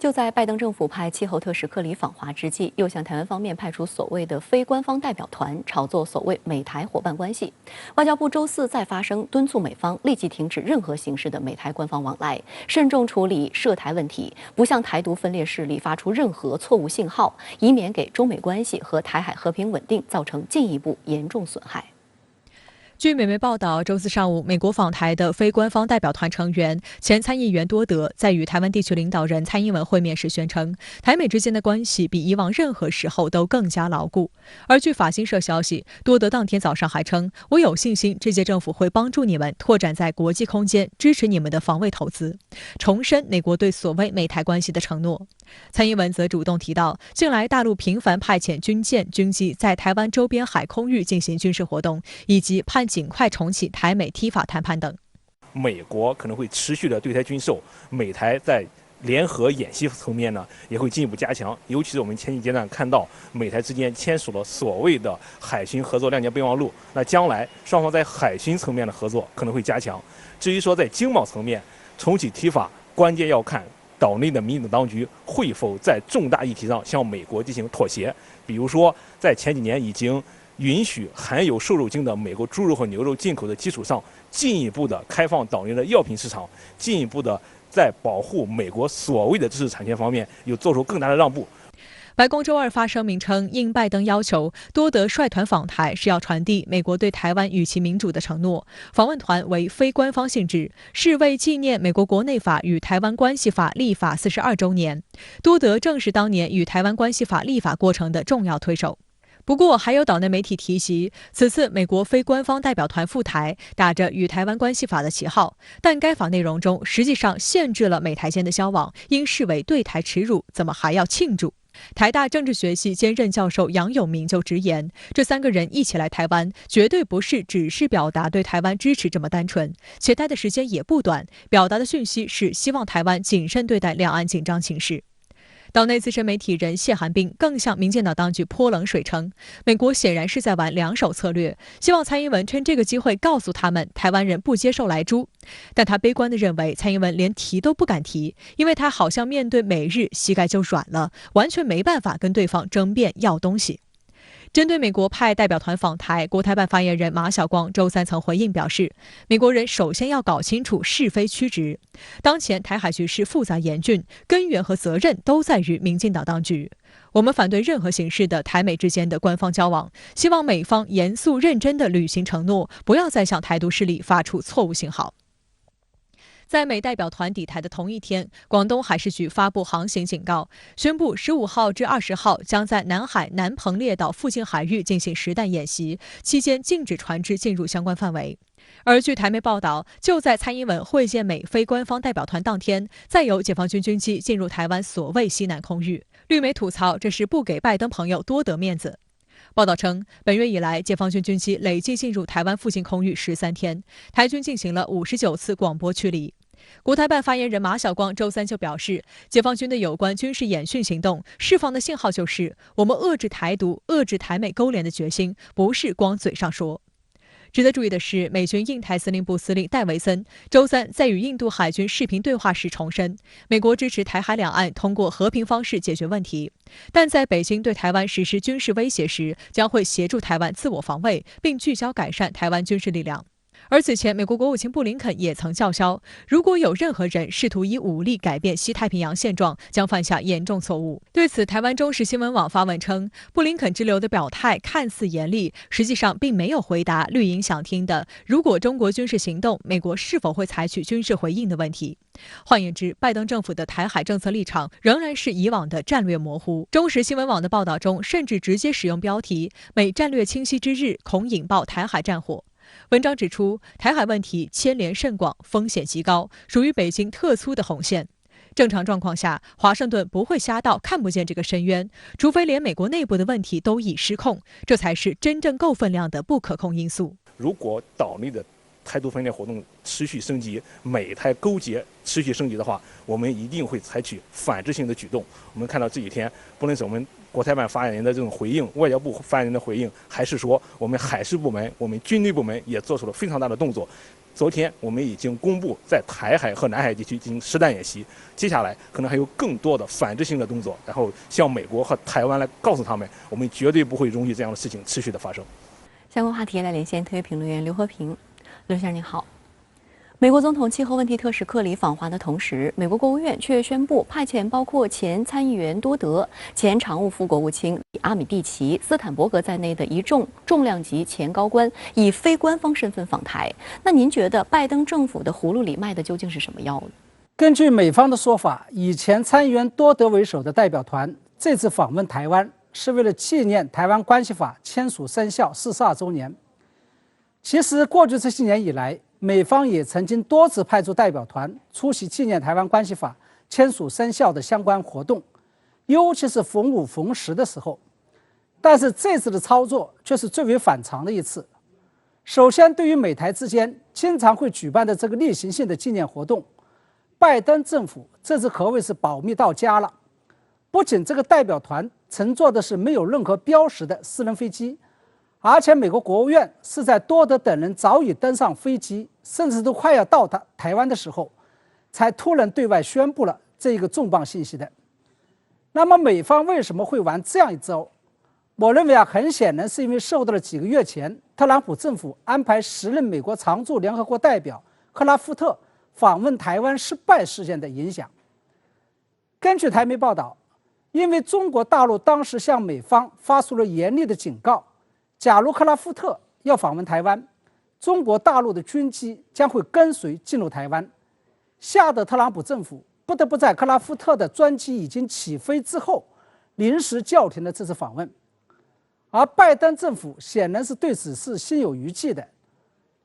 就在拜登政府派气候特使克里访华之际，又向台湾方面派出所谓的非官方代表团，炒作所谓美台伙伴关系。外交部周四再发声，敦促美方立即停止任何形式的美台官方往来，慎重处理涉台问题，不向台独分裂势力发出任何错误信号，以免给中美关系和台海和平稳定造成进一步严重损害。据美媒报道，周四上午，美国访台的非官方代表团成员前参议员多德在与台湾地区领导人蔡英文会面时宣称，台美之间的关系比以往任何时候都更加牢固。而据法新社消息，多德当天早上还称：“我有信心，这届政府会帮助你们拓展在国际空间，支持你们的防卫投资，重申美国对所谓美台关系的承诺。”蔡英文则主动提到，近来大陆频繁派遣军舰、军机在台湾周边海空域进行军事活动，以及盼尽快重启台美 TIFA 谈判等。美国可能会持续的对台军售，美台在联合演习层面呢也会进一步加强。尤其是我们前几阶段看到美台之间签署了所谓的海巡合作谅解备忘录，那将来双方在海巡层面的合作可能会加强。至于说在经贸层面重启 TIFA， 关键要看岛内的民主当局会否在重大议题上向美国进行妥协，比如说在前几年已经允许含有瘦肉精的美国猪肉和牛肉进口的基础上，进一步的开放岛内的药品市场，进一步的在保护美国所谓的知识产权方面有做出更大的让步。白宫周二发声明称，应拜登要求，多德率团访台是要传递美国对台湾与其民主的承诺。访问团为非官方性质，是为纪念美国国内法与台湾关系法立法42周年。多德正是当年与台湾关系法立法过程的重要推手。不过，还有岛内媒体提及，此次美国非官方代表团赴台，打着与台湾关系法的旗号，但该法内容中实际上限制了美台间的交往，应视为对台耻辱，怎么还要庆祝？台大政治学系兼任教授杨永明就直言，这3个人一起来台湾，绝对不是只是表达对台湾支持这么单纯，且待的时间也不短，表达的讯息是希望台湾谨慎对待两岸紧张情势。岛内资深媒体人谢寒冰更向民进党当局泼冷水称，美国显然是在玩两手策略，希望蔡英文趁这个机会告诉他们台湾人不接受莱猪。但他悲观地认为，蔡英文连提都不敢提，因为他好像面对美日膝盖就软了，完全没办法跟对方争辩要东西。针对美国派代表团访台，国台办发言人马晓光周三曾回应表示，美国人首先要搞清楚是非曲直。当前台海局势复杂严峻，根源和责任都在于民进党当局。我们反对任何形式的台美之间的官方交往，希望美方严肃认真地履行承诺，不要再向台独势力发出错误信号。在美代表团抵台的同一天，广东海事局发布航行警告，宣布15号至20号将在南海南澎列岛附近海域进行实弹演习，期间禁止船只进入相关范围。而据台媒报道，就在蔡英文会见美非官方代表团当天，再有解放军军机进入台湾所谓西南空域，绿媒吐槽这是不给拜登朋友多得面子。报道称，本月以来，解放军军机累计进入台湾附近空域13天，台军进行了59次广播驱离。国台办发言人马晓光周三就表示，解放军的有关军事演训行动释放的信号就是我们遏制台独、遏制台美勾连的决心，不是光嘴上说。值得注意的是，美军印太司令部司令戴维森周三在与印度海军视频对话时重申，美国支持台海两岸通过和平方式解决问题，但在北京对台湾实施军事威胁时，将会协助台湾自我防卫，并聚焦改善台湾军事力量。而此前，美国国务卿布林肯也曾叫嚣，如果有任何人试图以武力改变西太平洋现状，将犯下严重错误。对此，台湾中时新闻网发文称，布林肯之流的表态看似严厉，实际上并没有回答绿营想听的如果中国军事行动，美国是否会采取军事回应的问题。换言之，拜登政府的台海政策立场仍然是以往的战略模糊。中时新闻网的报道中，甚至直接使用标题“美战略清晰之日，恐引爆台海战火”。文章指出，台海问题牵连甚广，风险极高，属于北京特粗的红线。正常状况下，华盛顿不会瞎到看不见这个深渊，除非连美国内部的问题都已失控，这才是真正够分量的不可控因素。如果岛内的台独分裂活动持续升级，美台勾结持续升级的话，我们一定会采取反制性的举动。我们看到这几天，不论是我们国台办发言人的这种回应，外交部发言人的回应，还是说我们海事部门、我们军队部门也做出了非常大的动作，昨天我们已经公布在台海和南海地区进行实弹演习，接下来可能还有更多的反制性的动作，然后向美国和台湾来告诉他们，我们绝对不会容许这样的事情持续的发生。相关话题来连线特约评论员刘和平。刘先生您好。美国总统气候问题特使克里访华的同时，美国国务院却宣布派遣包括前参议员多德、前常务副国务卿阿米蒂奇、斯坦伯格在内的一众重量级前高官以非官方身份访台。那您觉得拜登政府的葫芦里卖的究竟是什么药呢？根据美方的说法，以前参议员多德为首的代表团这次访问台湾，是为了纪念《台湾关系法》签署生效42周年。其实，过去这些年以来，美方也曾经多次派出代表团出席纪念《台湾关系法》签署生效的相关活动，尤其是逢5逢10的时候。但是这次的操作却是最为反常的一次。首先，对于美台之间经常会举办的这个例行性的纪念活动，拜登政府这次可谓是保密到家了。不仅这个代表团乘坐的是没有任何标识的私人飞机，而且美国国务院是在多德等人早已登上飞机，甚至都快要到达台湾的时候，才突然对外宣布了这一个重磅信息的。那么美方为什么会玩这样一招？我认为很显然是因为受到了几个月前特朗普政府安排时任美国常驻联合国代表克拉夫特访问台湾失败事件的影响。根据台媒报道，因为中国大陆当时向美方发出了严厉的警告，假如克拉夫特要访问台湾，中国大陆的军机将会跟随进入台湾，吓得特朗普政府不得不在克拉夫特的专机已经起飞之后，临时叫停了这次访问。而拜登政府显然是对此事心有余悸的。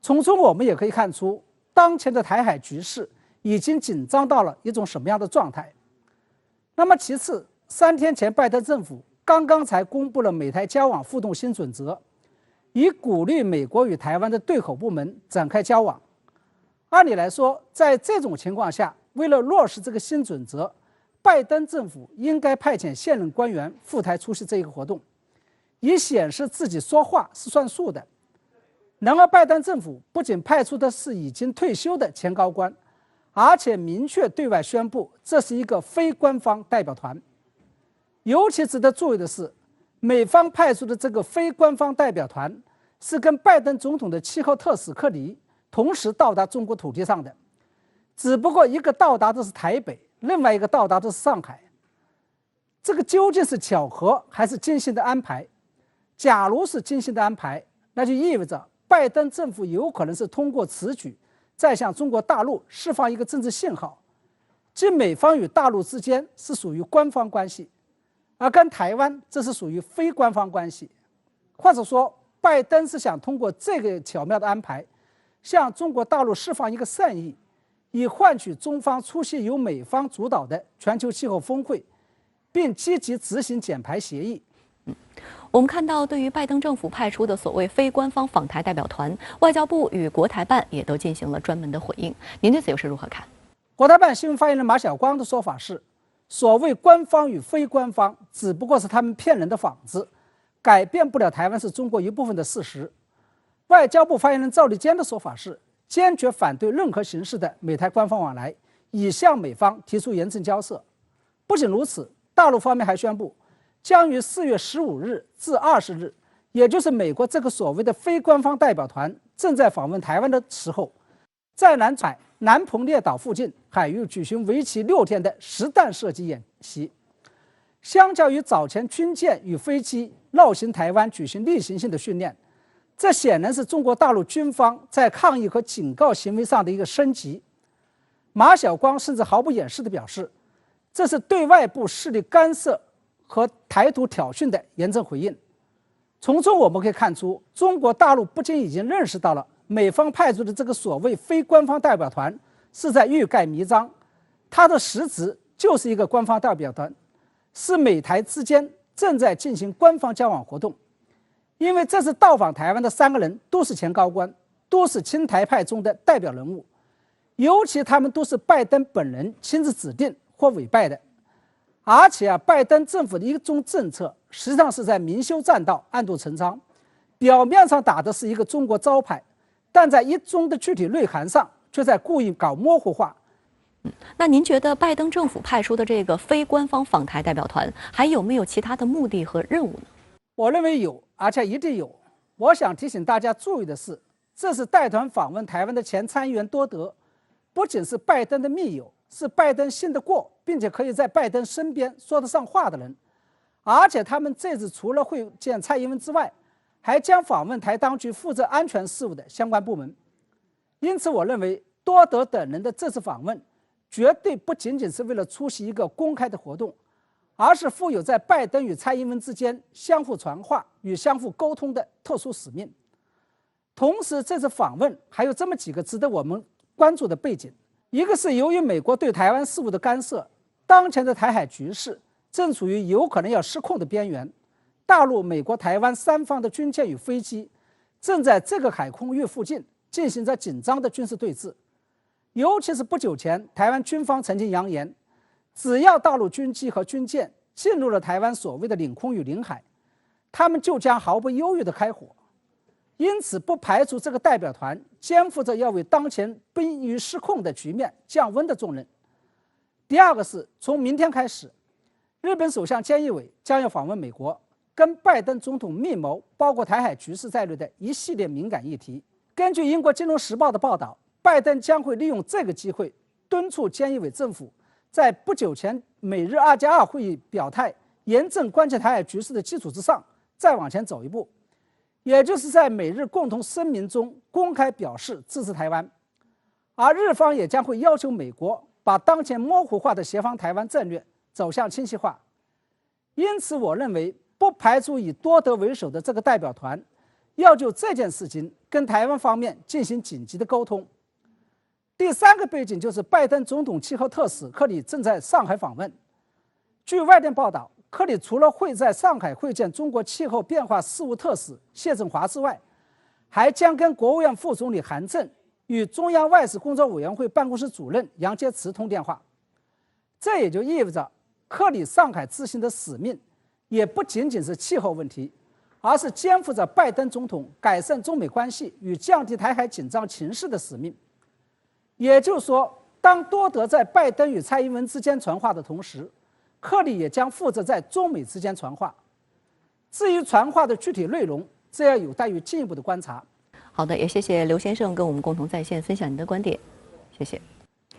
从中我们也可以看出，当前的台海局势已经紧张到了一种什么样的状态。那么其次，3天前拜登政府刚刚才公布了美台交往互动新准则，以鼓励美国与台湾的对口部门展开交往。按理来说，在这种情况下，为了落实这个新准则，拜登政府应该派遣现任官员赴台出席这一个活动，以显示自己说话是算数的。然而，拜登政府不仅派出的是已经退休的前高官，而且明确对外宣布这是一个非官方代表团。尤其值得注意的是，美方派出的这个非官方代表团是跟拜登总统的气候特使克里同时到达中国土地上的，只不过一个到达的是台北，另外一个到达的是上海。这个究竟是巧合还是精心的安排？假如是精心的安排，那就意味着拜登政府有可能是通过此举再向中国大陆释放一个政治信号，即美方与大陆之间是属于官方关系，而跟台湾这是属于非官方关系。或者说，拜登是想通过这个巧妙的安排，向中国大陆释放一个善意，以换取中方出席由美方主导的全球气候峰会，并积极执行减排协议。我们看到，对于拜登政府派出的所谓非官方访台代表团，外交部与国台办也都进行了专门的回应。您对此又是如何看？国台办新闻发言人马晓光的说法是，所谓官方与非官方只不过是他们骗人的幌子，改变不了台湾是中国一部分的事实。外交部发言人赵立坚的说法是，坚决反对任何形式的美台官方往来，已向美方提出严正交涉。不仅如此，大陆方面还宣布，将于4月15日至20日，也就是美国这个所谓的非官方代表团正在访问台湾的时候，在南澎列岛附近海域举行为期6天的实弹射击演习。相较于早前军舰与飞机绕行台湾举行例行性的训练，这显然是中国大陆军方在抗议和警告行为上的一个升级。马晓光甚至毫不掩饰地表示，这是对外部势力干涉和台独挑衅的严正回应。从中我们可以看出，中国大陆不仅已经认识到了美方派出的这个所谓非官方代表团是在欲盖弥彰，它的实质就是一个官方代表团，是美台之间正在进行官方交往活动。因为这次到访台湾的3个人都是前高官，都是亲台派中的代表人物，尤其他们都是拜登本人亲自指定或委拜的。而且拜登政府的一种政策实际上是在明修栈道，暗度陈仓，表面上打的是一个中国招牌，但在一中的具体内涵上，却在故意搞模糊化。那您觉得拜登政府派出的这个非官方访台代表团，还有没有其他的目的和任务呢？我认为有，而且一定有。我想提醒大家注意的是，这次带团访问台湾的前参议员多德，不仅是拜登的密友，是拜登信得过，并且可以在拜登身边说得上话的人。而且他们这次除了会见蔡英文之外，还将访问台当局负责安全事务的相关部门。因此，我认为多德等人的这次访问，绝对不仅仅是为了出席一个公开的活动，而是负有在拜登与蔡英文之间相互传话与相互沟通的特殊使命。同时，这次访问还有这么几个值得我们关注的背景：一个是由于美国对台湾事务的干涉，当前的台海局势正处于有可能要失控的边缘，大陆、美国、台湾三方的军舰与飞机正在这个海空域附近进行着紧张的军事对峙。尤其是不久前，台湾军方曾经扬言，只要大陆军机和军舰进入了台湾所谓的领空与领海，他们就将毫不犹豫地开火。因此，不排除这个代表团肩负着要为当前濒于失控的局面降温的重任。第二个是，从明天开始，日本首相菅义伟将要访问美国，跟拜登总统密谋包括台海局势在内的一系列敏感议题。根据英国《金融时报》的报道，拜登将会利用这个机会敦促菅义伟政府在不久前美日2+2会议表态严正关切台海局势的基础之上，再往前走一步，也就是在美日共同声明中公开表示支持台湾。而日方也将会要求美国把当前模糊化的协防台湾战略走向清晰化。因此，我认为不排除以多德为首的这个代表团要就这件事情跟台湾方面进行紧急的沟通。第三个背景就是拜登总统气候特使克里正在上海访问。据外电报道，克里除了会在上海会见中国气候变化事务特使谢振华之外，还将跟国务院副总理韩正与中央外事工作委员会办公室主任杨洁篪通电话。这也就意味着克里上海之行的使命也不仅仅是气候问题，而是肩负着拜登总统改善中美关系与降低台海紧张情势的使命。也就是说，当多德在拜登与蔡英文之间传话的同时，克里也将负责在中美之间传话。至于传话的具体内容，这要有待于进一步的观察。好的，也谢谢刘先生跟我们共同在线分享您的观点，谢谢。